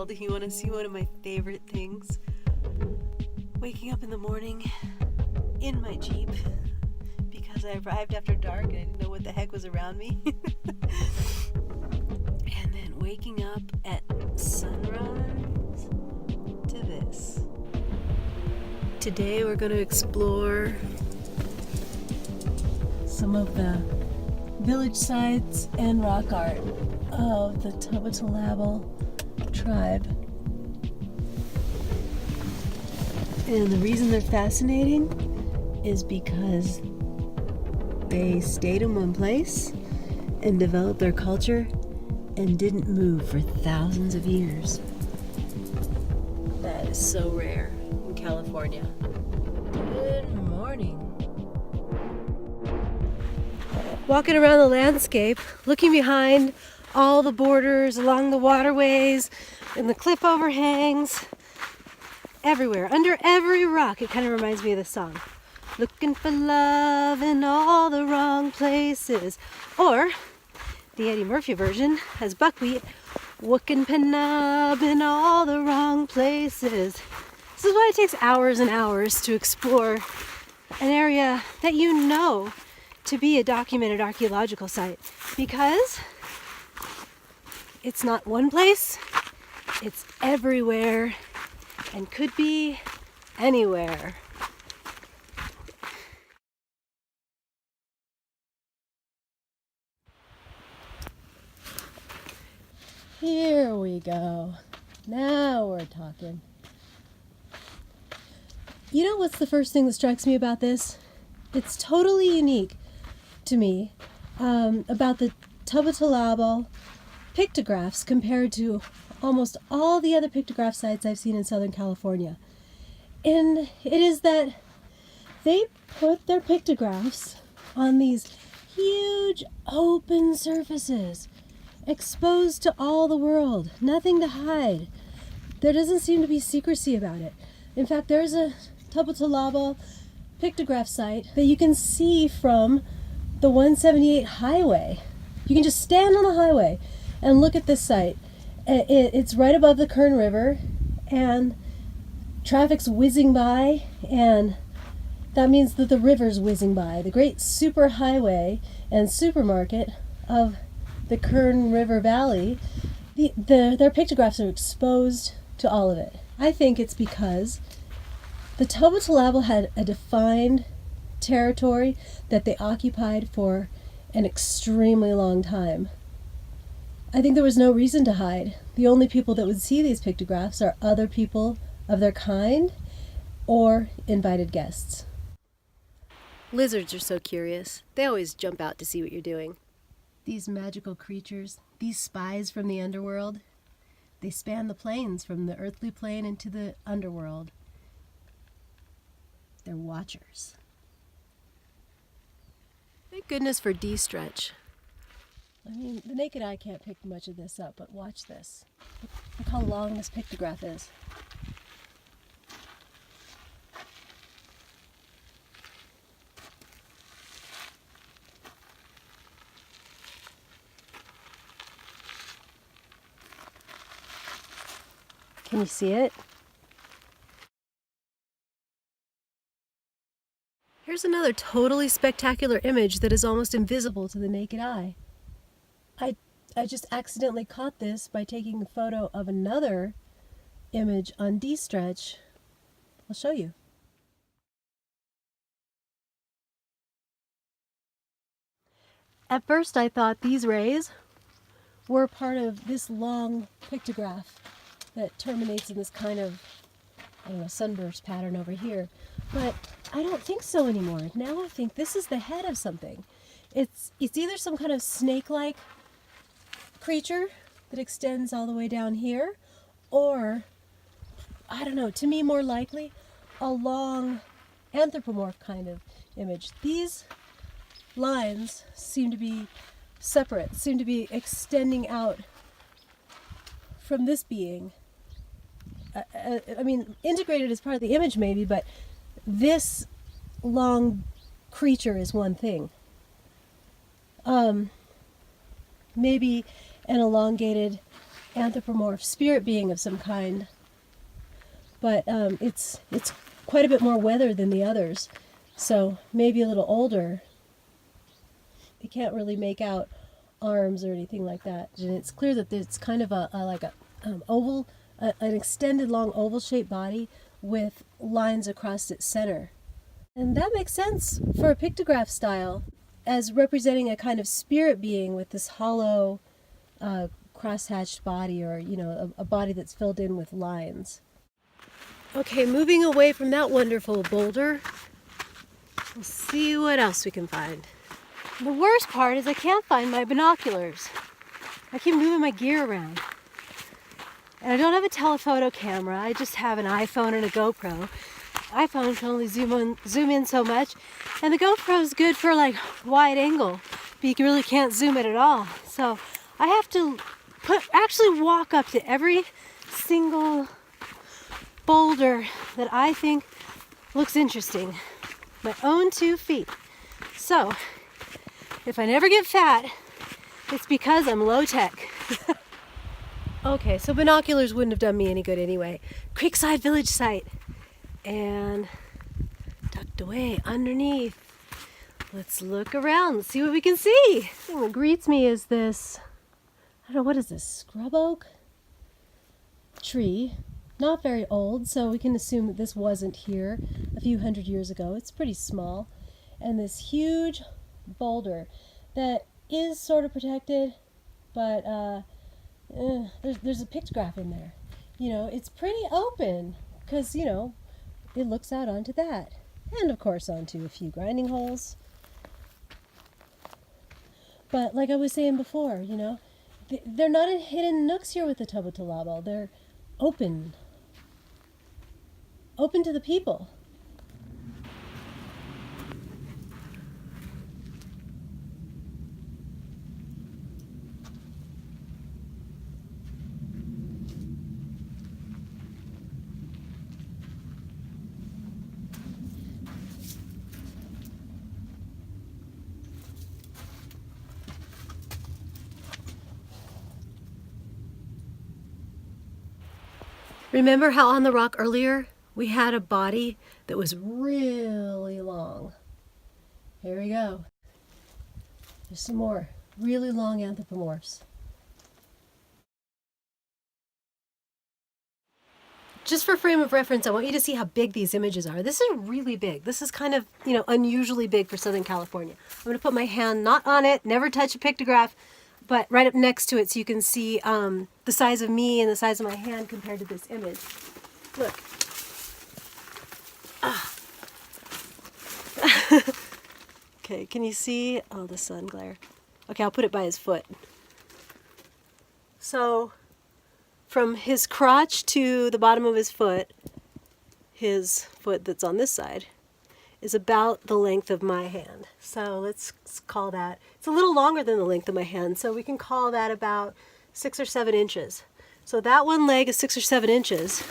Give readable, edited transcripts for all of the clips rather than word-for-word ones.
world. You want to see one of my favorite things? Waking up in the morning in my Jeep because I arrived after dark and I didn't know what the heck was around me. And then waking up at sunrise to this. Today we're going to explore some of the village sites and rock art of the Tbatulabal tribe. And the reason they're fascinating is because they stayed in one place and developed their culture and didn't move for thousands of years. That is so rare in California. Good morning. Walking around the landscape, looking behind all the borders along the waterways and the cliff overhangs, everywhere, under every rock. It kind of reminds me of the song. Looking for love in all the wrong places. Or, the Eddie Murphy version has Buckwheat, wookin' penub in all the wrong places. This is why it takes hours and hours to explore an area that you know to be a documented archaeological site, because it's not one place, it's everywhere and could be anywhere. Here we go. Now we're talking. You know what's the first thing that strikes me about this? It's totally unique to me about the Tübatulabal pictographs compared to almost all the other pictograph sites I've seen in Southern California. And it is that they put their pictographs on these huge open surfaces, exposed to all the world, nothing to hide. There doesn't seem to be secrecy about it. In fact, there's a Tbatulabal pictograph site that you can see from the 178 highway. You can just stand on the highway and look at this site. It's right above the Kern River, and traffic's whizzing by, and that means that the river's whizzing by. The great super highway and supermarket of the Kern River Valley, their pictographs are exposed to all of it. I think it's because the Tobit had a defined territory that they occupied for an extremely long time. I think there was no reason to hide. The only people that would see these pictographs are other people of their kind or invited guests. Lizards are so curious. They always jump out to see what you're doing. These magical creatures, these spies from the underworld, they span the plains from the earthly plane into the underworld. They're watchers. Thank goodness for D-stretch. I mean, the naked eye can't pick much of this up, but watch this. Look how long this pictograph is. Can you see it? Here's another totally spectacular image that is almost invisible to the naked eye. I just accidentally caught this by taking a photo of another image on D-stretch. I'll show you. At first I thought these rays were part of this long pictograph that terminates in this kind of, I don't know, sunburst pattern over here. But I don't think so anymore. Now I think this is the head of something. It's either some kind of snake-like creature that extends all the way down here, or, I don't know, to me more likely, a long anthropomorph kind of image. These lines seem to be separate, seem to be extending out from this being. I mean, integrated as part of the image maybe, but this long creature is one thing. Maybe an elongated anthropomorph spirit being of some kind. But it's quite a bit more weathered than the others, so maybe a little older. You can't really make out arms or anything like that, and it's clear that it's kind of like a oval, an extended long oval-shaped body with lines across its center, and that makes sense for a pictograph style as representing a kind of spirit being with this hollow, cross-hatched body, or a body that's filled in with lines. Okay, moving away from that wonderful boulder, we'll see what else we can find. The worst part is I can't find my binoculars. I keep moving my gear around. And I don't have a telephoto camera, I just have an iPhone and a GoPro. iPhone can only zoom in so much, and the GoPro is good for like wide angle, but you really can't zoom it at all. So I have to actually walk up to every single boulder that I think looks interesting. My own 2 feet. So if I never get fat, it's because I'm low tech. Okay, so binoculars wouldn't have done me any good anyway. Creekside Village site. And tucked away underneath. Let's look around, let's see what we can see. The thing that greets me is this, I don't know, what is this, scrub oak tree. Not very old, so we can assume that this wasn't here a few hundred years ago. It's pretty small. And this huge boulder that is sort of protected, but there's a pictograph in there. It's pretty open because, it looks out onto that. And of course onto a few grinding holes. But like I was saying before, they're not in hidden nooks here with the Tbatulabal. They're open to the people. Remember how on the rock earlier we had a body that was really long? Here we go. There's some more really long anthropomorphs. Just for frame of reference, I want you to see how big these images are. This is really big. This is kind of, unusually big for Southern California. I'm going to put my hand not on it, never touch a pictograph, but right up next to it so you can see the size of me and the size of my hand compared to this image. Look. Okay, can you see? Oh, the sun glare. Okay, I'll put it by his foot. So, from his crotch to the bottom of his foot that's on this side, is about the length of my hand. So let's call that, it's a little longer than the length of my hand, so we can call that about 6 or 7 inches. So that one leg is 6 or 7 inches,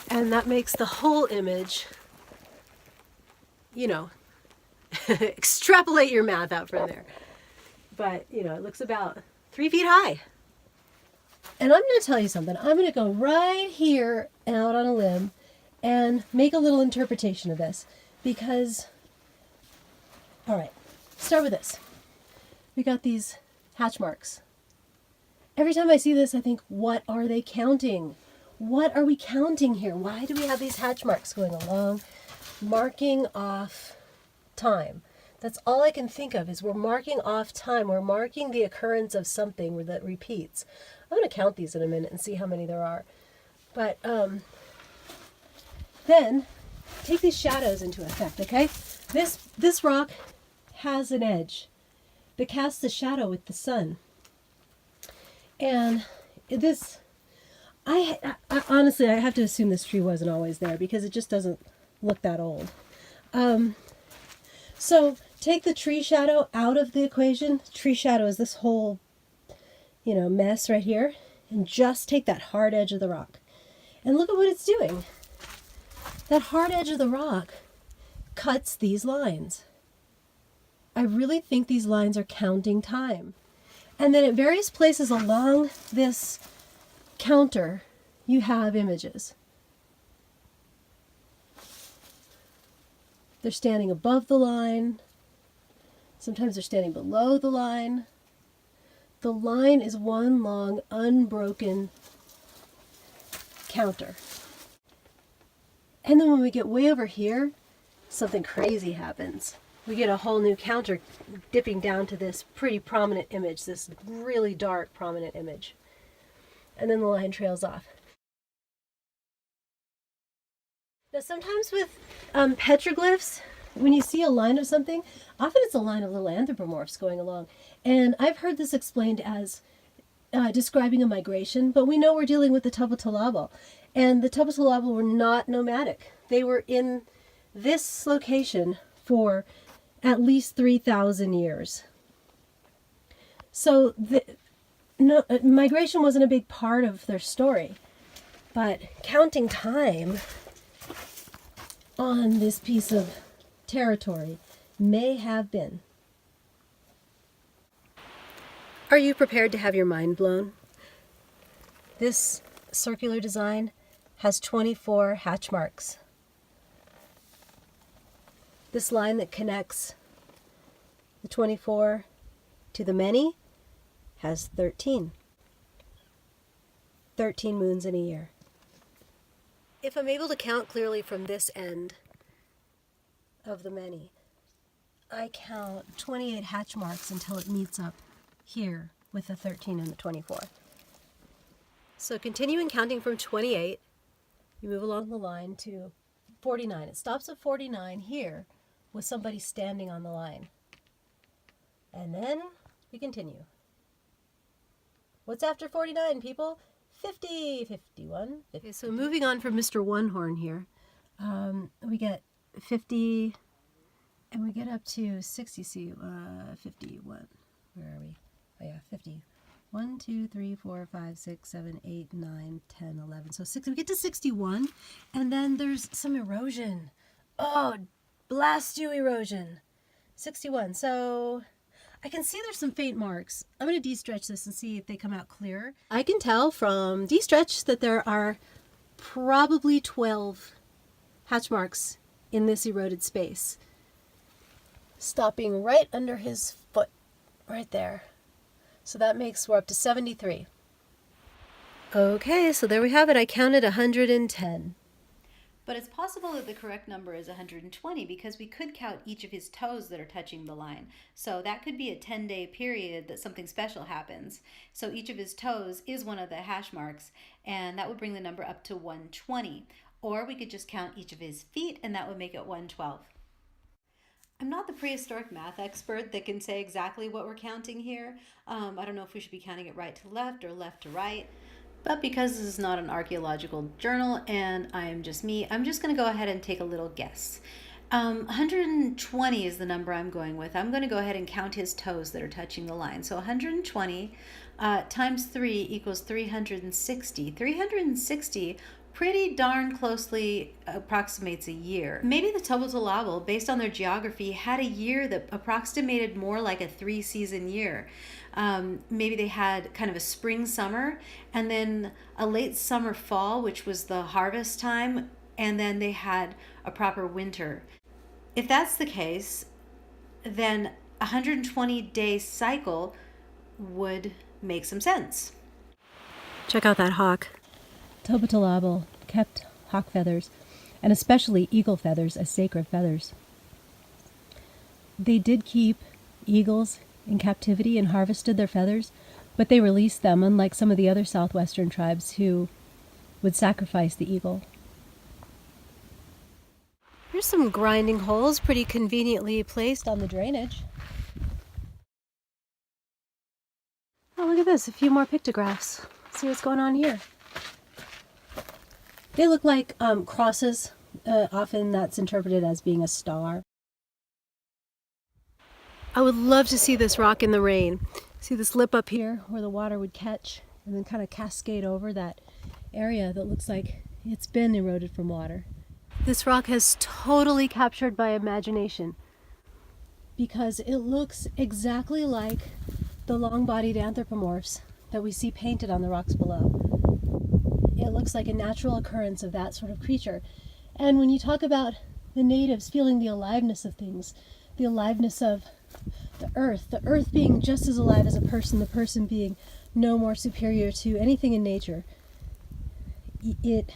and that makes the whole image, extrapolate your math out from there. But, it looks about 3 feet high. And I'm going to tell you something. I'm going to go right here out on a limb and make a little interpretation of this. Because, all right, start with this. We got these hatch marks. Every time I see this, I think, what are they counting? What are we counting here? Why do we have these hatch marks going along, marking off time? That's all I can think of is we're marking off time. We're marking the occurrence of something that repeats. I'm going to count these in a minute and see how many there are. But then take these shadows into effect, okay? This rock has an edge that casts a shadow with the sun. And this, I honestly, I have to assume this tree wasn't always there because it just doesn't look that old. So take the tree shadow out of the equation. Tree shadow is this whole, mess right here. And just take that hard edge of the rock. And look at what it's doing. That hard edge of the rock cuts these lines. I really think these lines are counting time. And then at various places along this counter, you have images. They're standing above the line. Sometimes they're standing below the line. The line is one long, unbroken counter. And then when we get way over here, something crazy happens. We get a whole new counter dipping down to this pretty prominent image, this really dark, prominent image. And then the line trails off. Now sometimes with petroglyphs, when you see a line of something, often it's a line of little anthropomorphs going along. And I've heard this explained as describing a migration, but we know we're dealing with the Tbatulabal. And the Tbatulabal were not nomadic. They were in this location for at least 3,000 years. So migration wasn't a big part of their story, but counting time on this piece of territory may have been. Are you prepared to have your mind blown? This circular design has 24 hatch marks. This line that connects the 24 to the many has 13. 13 moons in a year. If I'm able to count clearly from this end of the many, I count 28 hatch marks until it meets up here with the 13 and the 24. So continuing counting from 28, you move along the line to 49. It stops at 49 here with somebody standing on the line. And then we continue. What's after 49, people? 50, 51, 50. Okay, so moving on from Mr. One Horn here, we get 50, and we get up to 60, see, 51. Where are we? Oh yeah, 50. 1, 2, 3, 4, 5, 6, 7, 8, 9, 10, 11. So 6, we get to 61, and then there's some erosion. Oh, blast you, erosion. 61, so I can see there's some faint marks. I'm going to de-stretch this and see if they come out clearer. I can tell from de-stretch that there are probably 12 hatch marks in this eroded space. Stopping right under his foot, right there. So that makes, we're up to 73. Okay, so there we have it. I counted 110. But it's possible that the correct number is 120 because we could count each of his toes that are touching the line. So that could be a 10-day period that something special happens. So each of his toes is one of the hash marks, and that would bring the number up to 120. Or we could just count each of his feet, and that would make it 112. I'm not the prehistoric math expert that can say exactly what we're counting here. I don't know if we should be counting it right to left or left to right. But because this is not an archaeological journal and I'm just me, I'm just going to go ahead and take a little guess. 120 is the number I'm going with. I'm going to go ahead and count his toes that are touching the line. So 120 times 3 equals 360. 360 pretty darn closely approximates a year. Maybe the Tbatulabal, based on their geography, had a year that approximated more like a 3-season year. Maybe they had kind of a spring summer and then a late summer fall, which was the harvest time, and then they had a proper winter. If that's the case, then a 120-day cycle would make some sense. Check out that hawk. Tobitulabal kept hawk feathers, and especially eagle feathers, as sacred feathers. They did keep eagles in captivity and harvested their feathers, but they released them, unlike some of the other southwestern tribes who would sacrifice the eagle. Here's some grinding holes, pretty conveniently placed on the drainage. Oh, look at this, a few more pictographs. Let's see what's going on here. They look like crosses. Often that's interpreted as being a star. I would love to see this rock in the rain. See this lip up here where the water would catch and then kind of cascade over that area that looks like it's been eroded from water. This rock has totally captured my imagination because it looks exactly like the long-bodied anthropomorphs that we see painted on the rocks below. it looks like a natural occurrence of that sort of creature. And when you talk about the natives feeling the aliveness of things, the aliveness of the earth being just as alive as a person, the person being no more superior to anything in nature, it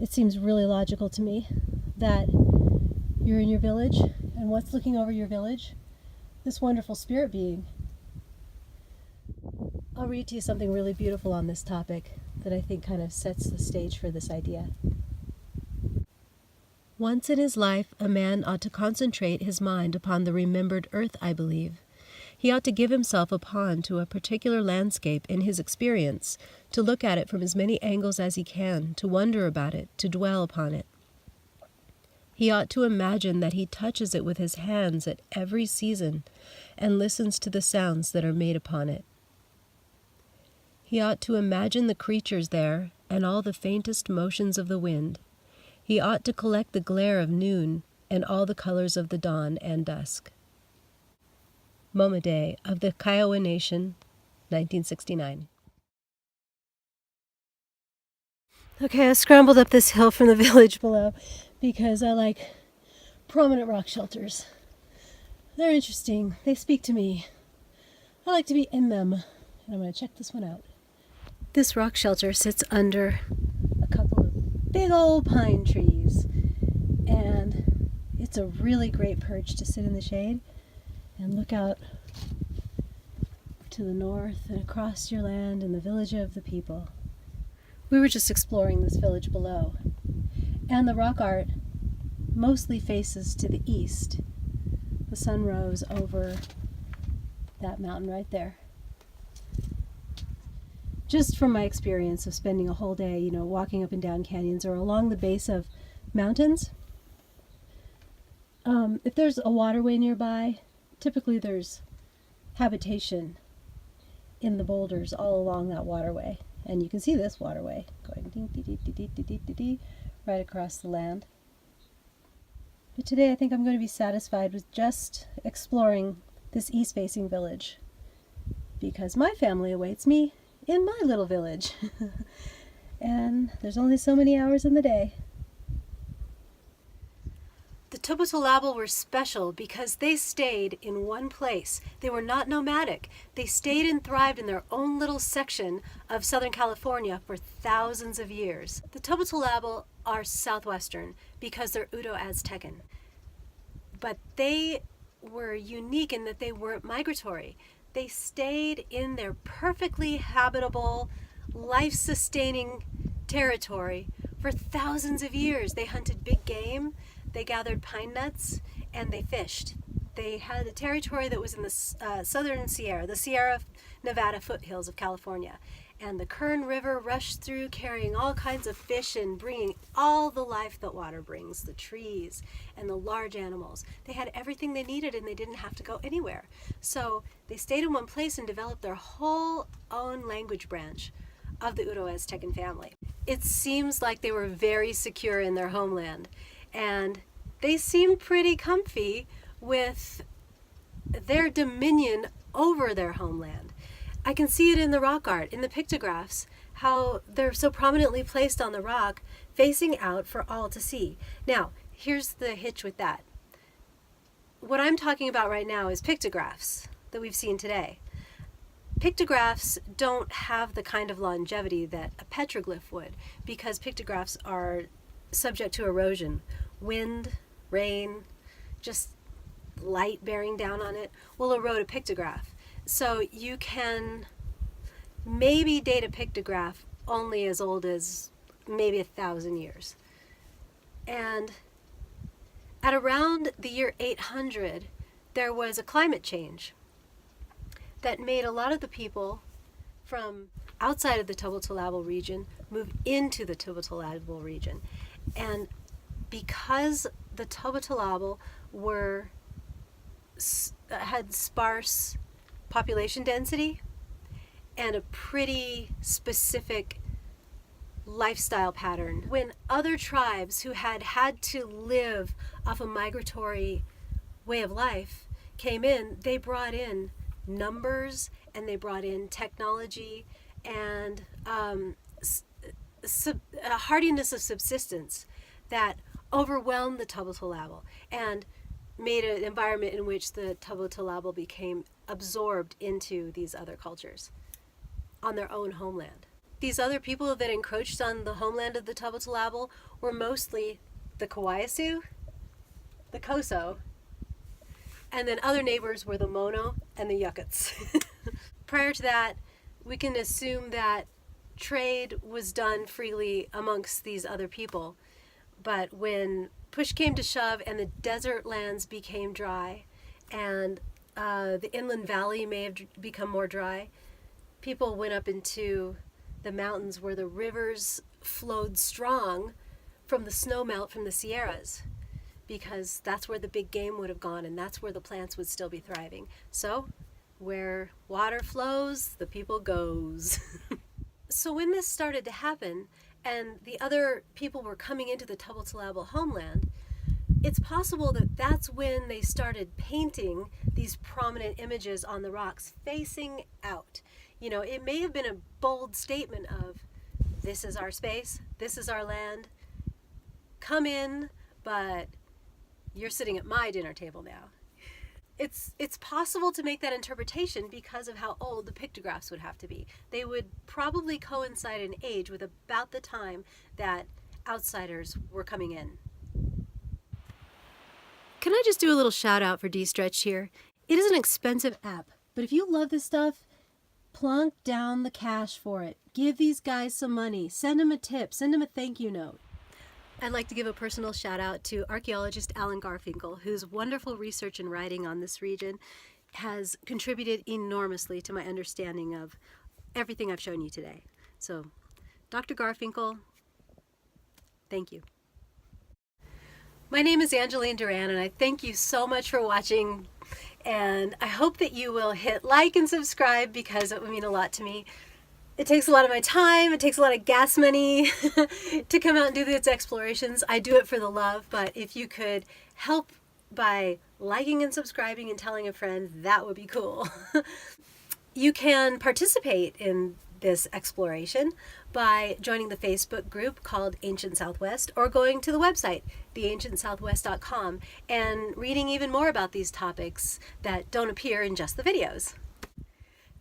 seems really logical to me that you're in your village, and what's looking over your village? This wonderful spirit being. I'll read to you something really beautiful on this topic that I think kind of sets the stage for this idea. Once in his life, a man ought to concentrate his mind upon the remembered earth, I believe. He ought to give himself upon to a particular landscape in his experience, to look at it from as many angles as he can, to wonder about it, to dwell upon it. He ought to imagine that he touches it with his hands at every season, and listens to the sounds that are made upon it. He ought to imagine the creatures there, and all the faintest motions of the wind. He ought to collect the glare of noon, and all the colors of the dawn and dusk. Momaday of the Kiowa Nation, 1969. Okay, I scrambled up this hill from the village below because I like prominent rock shelters. They're interesting. They speak to me. I like to be in them. And I'm going to check this one out. This rock shelter sits under a couple of big old pine trees. And it's a really great perch to sit in the shade and look out to the north and across your land and the village of the people. We were just exploring this village below, and the rock art mostly faces to the east. The sun rose over that mountain right there. Just from my experience of spending a whole day, walking up and down canyons or along the base of mountains, if there's a waterway nearby, typically there's habitation in the boulders all along that waterway. And you can see this waterway going ding, dee, dee, dee, dee, dee, dee, dee, dee, right across the land. But today I think I'm going to be satisfied with just exploring this east-facing village, because my family awaits me in my little village. And there's only so many hours in the day. The Tbatulabal were special because they stayed in one place. They were not nomadic. They stayed and thrived in their own little section of Southern California for thousands of years. The Tbatulabal are Southwestern because they're Uto-Aztecan. But they were unique in that they weren't migratory. They stayed in their perfectly habitable, life-sustaining territory for thousands of years. They hunted big game. They gathered pine nuts, and they fished. They had a territory that was in the southern Sierra, the Sierra Nevada foothills of California. And the Kern River rushed through carrying all kinds of fish and bringing all the life that water brings, the trees and the large animals. They had everything they needed, and they didn't have to go anywhere. So they stayed in one place and developed their whole own language branch of the Uto-Aztecan family. It seems like they were very secure in their homeland. And they seem pretty comfy with their dominion over their homeland. I can see it in the rock art, in the pictographs, how they're so prominently placed on the rock, facing out for all to see. Now, here's the hitch with that. What I'm talking about right now is pictographs that we've seen today. Pictographs don't have the kind of longevity that a petroglyph would, because pictographs are subject to erosion. Wind, rain, just light bearing down on it will erode a pictograph. So you can maybe date a pictograph only as old as maybe 1,000 years. And at around the year 800, there was a climate change that made a lot of the people from outside of the Tbatulabal region move into the Tbatulabal region. And because the Tbatulabal had sparse population density and a pretty specific lifestyle pattern, when other tribes who had to live off a migratory way of life came in, they brought in numbers and they brought in technology and a hardiness of subsistence that overwhelmed the Tbatulabal and made an environment in which the Tübatulabal became absorbed into these other cultures on their own homeland. These other people that encroached on the homeland of the Tübatulabal were mostly the Kawayasu, the Koso, and then other neighbors were the Mono and the Yukuts. Prior to that, we can assume that trade was done freely amongst these other people. But when push came to shove and the desert lands became dry and the inland valley may have become more dry, people went up into the mountains where the rivers flowed strong from the snowmelt from the Sierras, because that's where the big game would have gone and that's where the plants would still be thriving. So where water flows, the people goes. So when this started to happen and the other people were coming into the Tübatulabal homeland, it's possible that that's when they started painting these prominent images on the rocks facing out. You know, it may have been a bold statement of, this is our space, this is our land, come in, but you're sitting at my dinner table now. It's possible to make that interpretation because of how old the pictographs would have to be. They would probably coincide in age with about the time that outsiders were coming in. Can I just do a little shout out for D-Stretch here? It is an expensive app, but if you love this stuff, plunk down the cash for it. Give these guys some money. Send them a tip. Send them a thank you note. I'd like to give a personal shout out to archaeologist Alan Garfinkel, whose wonderful research and writing on this region has contributed enormously to my understanding of everything I've shown you today. So, Dr. Garfinkel, thank you. My name is Angeline Duran, and I thank you so much for watching, and I hope that you will hit like and subscribe because it would mean a lot to me. It takes a lot of my time, it takes a lot of gas money to come out and do these explorations. I do it for the love, but if you could help by liking and subscribing and telling a friend, that would be cool. You can participate in this exploration by joining the Facebook group called Ancient Southwest or going to the website, theancientsouthwest.com, and reading even more about these topics that don't appear in just the videos.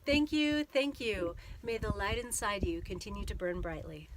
Thank you, thank you. May the light inside you continue to burn brightly.